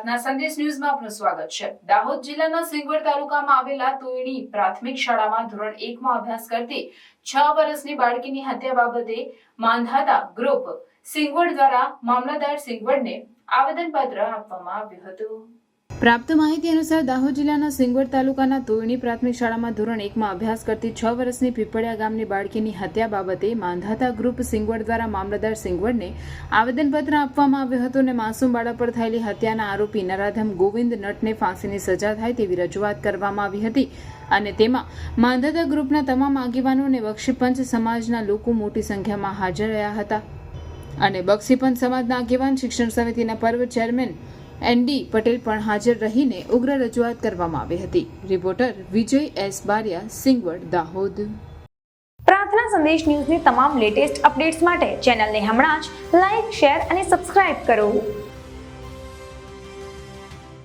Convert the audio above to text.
પ્રાર્થના સંદેશ ન્યૂઝમાં આપનું સ્વાગત છે। દાહોદ જિલ્લાના સિંગવડ તાલુકામાં આવેલા તોયણી પ્રાથમિક શાળામાં ધોરણ 1માં અભ્યાસ કરતી 6 વર્ષની બાળકીની હત્યા બાબતે માંધાતા ગ્રુપ સિંગવડ દ્વારા મામલતદાર સિંગવડને આવેદનપત્ર આપવામાં આવ્યું હતું। પ્રાપ્ત માહિતી અનુસાર દાહોદ જિલ્લાના સિંગવડ તાલુકાના તોયણી પ્રાથમિક શાળામાં ધોરણ 1માં અભ્યાસ કરતી 6 વર્ષની પીપળિયા ગામની બાળકીની હત્યા બાબતે માંધાતા ગ્રુપ સિંગવડ દ્વારા મામલતદાર સિંગવડને આવેદનપત્ર આપવામાં આવ્યું હતું અને માસૂમ બાળક પર થયેલી હત્યાના આરોપી નરાધમ ગોવિંદ નટને ફાંસીની સજા થાય તેવી રજૂઆત કરવામાં આવી હતી અને તેમાં માંધાતા ગ્રુપના તમામ આગેવાનો અને બક્ષીપંચ સમાજના લોકો મોટી સંખ્યામાં હાજર રહ્યા હતા અને બક્ષીપંચ સમાજના આગેવાન શિક્ષણ સમિતિના પર્વ ચેરમેન એનડી પટેલ પણ હાજર રહીને ઉગ્ર રજૂઆત કરવામાં આવી હતી। રિપોર્ટર વિજય એસ બારિયા, સિંગવડ, દાહોદ। પ્રાર્થના સંદેશ ન્યૂઝની તમામ લેટેસ્ટ અપડેટ્સ માટે ચેનલને હમણાં જ લાઈક, શેર અને સબસ્ક્રાઇબ કરો।